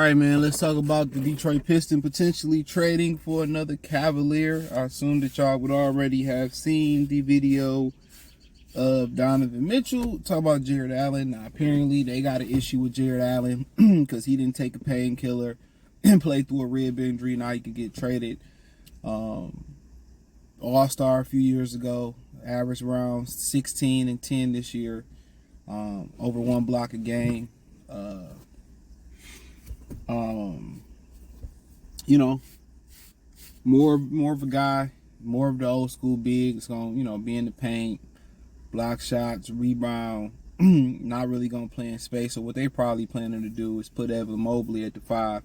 right, man, let's talk about the Detroit Pistons potentially trading for another Cavalier. I assume that y'all would already have seen the video of Donovan Mitchell. Talk about Jarrett Allen. Now, apparently, they got an issue with Jarrett Allen because he didn't take a painkiller and play through a rib injury. Now he could get traded. All-Star a few years ago, averaged around 16 and 10 this year, over 1 block a game. You know, more of a guy, more of the old school big. It's gonna, be in the paint, block shots, rebound. Not really gonna play in space. So what they probably planning to do is put Evan Mobley at the 5,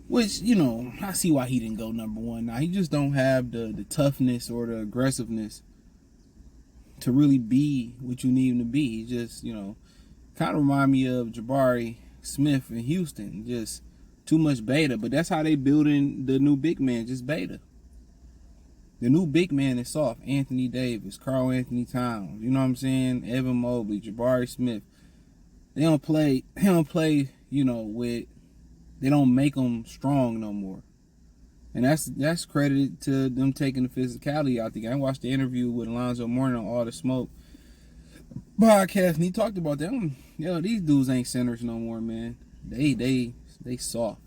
which, I see why he didn't go number 1. Now he just don't have the toughness or the aggressiveness to really be what you need him to be. He just, kind of remind me of Jabari Smith in Houston. Just too much beta, but that's how they building the new big man, just beta. The new big man is soft. Anthony Davis, Karl Anthony Towns, you know what I'm saying? Evan Mobley, Jabari Smith. They don't play, with, they don't make them strong no more. And that's credited to them taking the physicality out the game. I watched the interview with Alonzo Mourning on All the Smoke podcast, and he talked about them. These dudes ain't centers no more, man. They soft.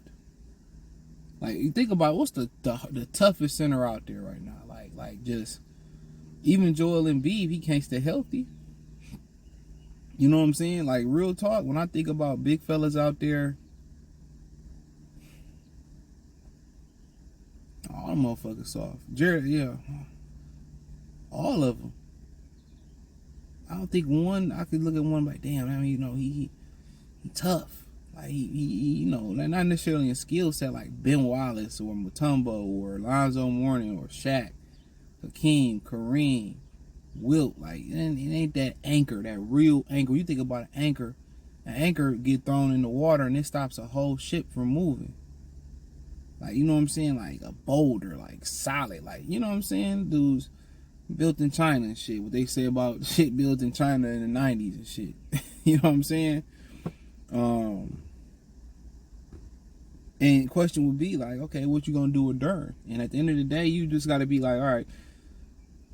Like, you think about what's the toughest center out there right now. Like just even Joel Embiid, he can't stay healthy. You know what I'm saying? Like, real talk, when I think about big fellas out there, all them motherfuckers soft. Jarrett, yeah, all of them. I don't think one, I could look at one like, damn, I mean, he tough. Like, he not necessarily a skill set like Ben Wallace or Mutombo or Alonzo Mourning or Shaq, Hakeem, Kareem, Wilt. Like, it ain't that anchor, that real anchor. You think about an anchor get thrown in the water and it stops a whole ship from moving. Like, you know what I'm saying? Like a boulder, like solid. Like, you know what I'm saying? Dudes built in China and shit. What they say about shit built in China in the 90s and shit. You know what I'm saying? And the question would be like, okay, what you gonna do with Durn? And at the end of the day, you just gotta be like, all right,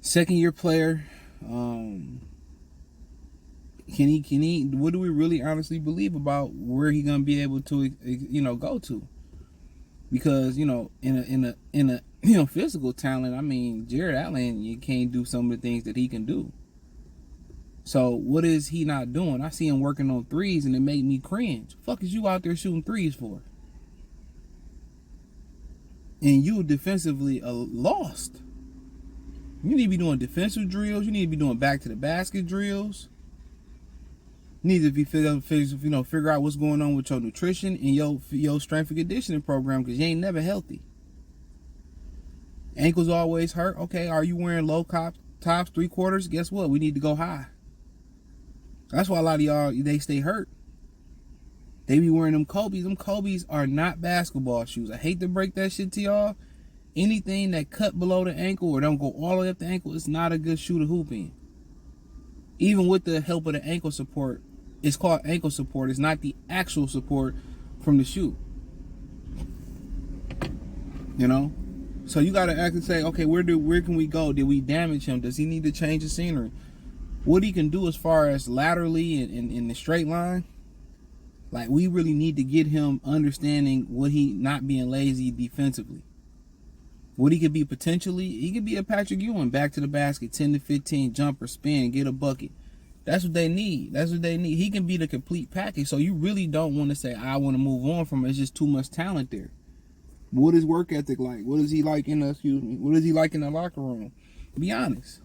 second-year player. Can he? What do we really honestly believe about where he gonna be able to, go to? Because in a physical talent, I mean, Jarrett Allen, you can't do some of the things that he can do. So what is he not doing? I see him working on threes, and it made me cringe. Fuck is you out there shooting threes for? And you defensively lost. You need to be doing defensive drills. You need to be doing back to the basket drills. You need to be figure out what's going on with your nutrition and your strength and conditioning program, because you ain't never healthy. Ankles always hurt. Okay, are you wearing low tops, 3/4? Guess what? We need to go high. That's why a lot of y'all, they stay hurt. They be wearing them Kobe's. Them Kobe's are not basketball shoes. I hate to break that shit to y'all. Anything that cut below the ankle or don't go all the way up the ankle, it's not a good shoe to hoop in. Even with the help of the ankle support, it's called ankle support. It's not the actual support from the shoe. So you gotta actually say, okay, where can we go? Did we damage him? Does he need to change the scenery? What he can do as far as laterally and in the straight line, like, we really need to get him understanding what he not being lazy defensively. What he could be potentially, he could be a Patrick Ewing, back to the basket, 10 to 15, jumper, spin, get a bucket. That's what they need. He can be the complete package. So you really don't want to say, I want to move on from it. It's just too much talent there. What is work ethic like? What is he like what is he like in the locker room? Be honest.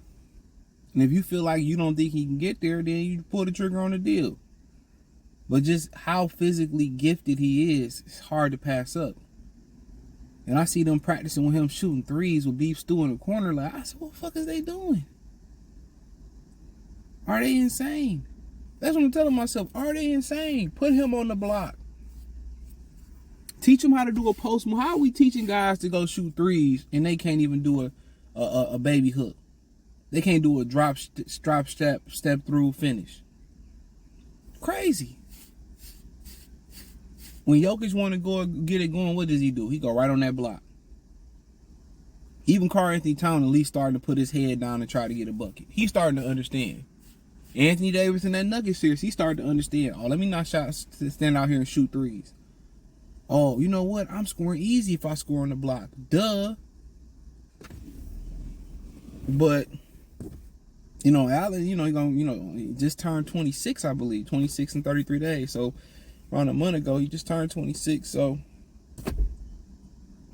And if you feel like you don't think he can get there, then you pull the trigger on the deal. But just how physically gifted he is, it's hard to pass up. And I see them practicing with him shooting threes with Beef Stew in the corner. Like, I said, what the fuck is they doing? Are they insane? That's what I'm telling myself. Are they insane? Put him on the block. Teach him how to do a post move. How are we teaching guys to go shoot threes and they can't even do a baby hook? They can't do a drop step through finish. Crazy. When Jokic want to go get it going, what does he do? He go right on that block. Even Karl Anthony Towns at least starting to put his head down and try to get a bucket. He's starting to understand. Anthony Davis in that Nuggets series, he started to understand. Oh, let me not stand out here and shoot threes. Oh, you know what? I'm scoring easy if I score on the block. Duh. But Allen, he just turned 26, I believe. 26 in 33 days. So around a month ago, he just turned 26. So,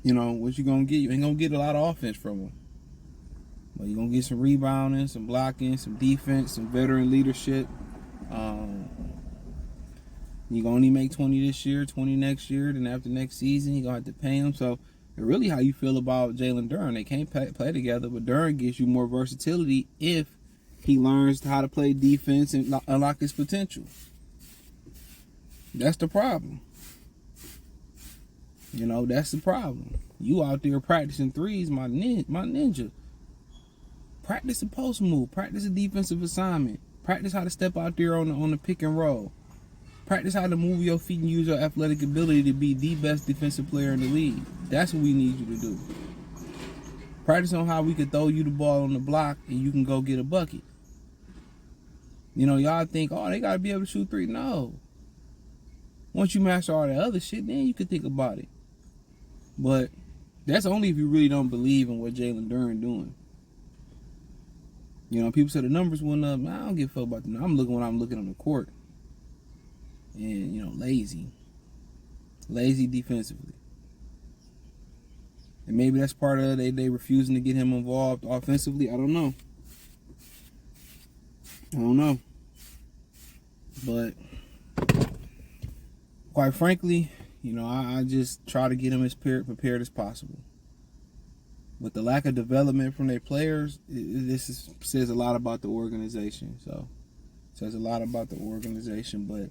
what you gonna get? You ain't gonna get a lot of offense from him. But you're gonna get some rebounding, some blocking, some defense, some veteran leadership. You're gonna only make 20 this year, 20 next year. Then after next season, you're gonna have to pay him. So really how you feel about Jalen Duren. They can't play together, but Duren gives you more versatility if he learns how to play defense and unlock his potential. That's the problem. That's the problem. You out there practicing threes, my ninja. Practice a post move. Practice a defensive assignment. Practice how to step out there on the pick and roll. Practice how to move your feet and use your athletic ability to be the best defensive player in the league. That's what we need you to do. Practice on how we can throw you the ball on the block and you can go get a bucket. Y'all think, oh, they got to be able to shoot three. No. Once you master all that other shit, then you can think about it. But that's only if you really don't believe in what Jalen Duren doing. People say the numbers went up. I don't give a fuck about the numbers. I'm looking when I'm looking on the court. And, lazy. Lazy defensively. And maybe that's part of they refusing to get him involved offensively. I don't know. But quite frankly, I just try to get him as prepared as possible. With the lack of development from their players, says a lot about the organization. So, it says a lot about the organization. But,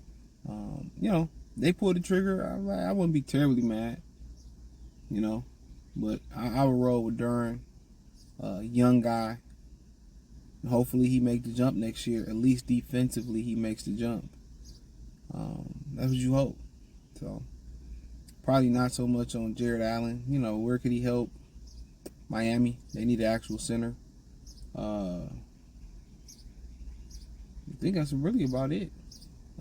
they pulled the trigger. I wouldn't be terribly mad. But I would roll with Duren, young guy. Hopefully he make the jump next year. At least defensively he makes the jump. That's what you hope. So probably not so much on Jarrett Allen. Where could he help? Miami. They need an actual center. I think that's really about it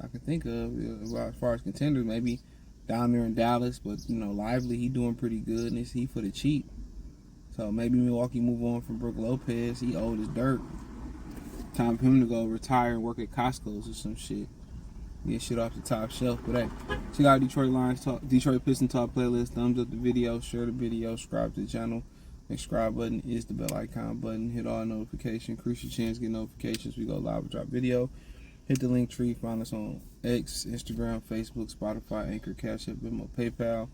I can think of as far as contenders. Maybe down there in Dallas, but Lively, he doing pretty good, and he for the cheap. So maybe Milwaukee move on from Brook Lopez. He old as dirt. Time for him to go retire and work at Costco's or some shit. Get shit off the top shelf. But hey, check out Detroit Pistons Talk playlist. Thumbs up the video, share the video, subscribe to the channel. The subscribe button is the bell icon button. Hit all notifications. Increase your chance to get notifications. We go live and drop video. Hit the link tree. Find us on X, Instagram, Facebook, Spotify, Anchor, Cash App, Venmo, PayPal.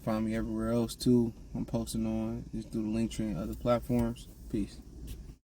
Find me everywhere else too. I'm posting on just through the link tree and other platforms. Peace.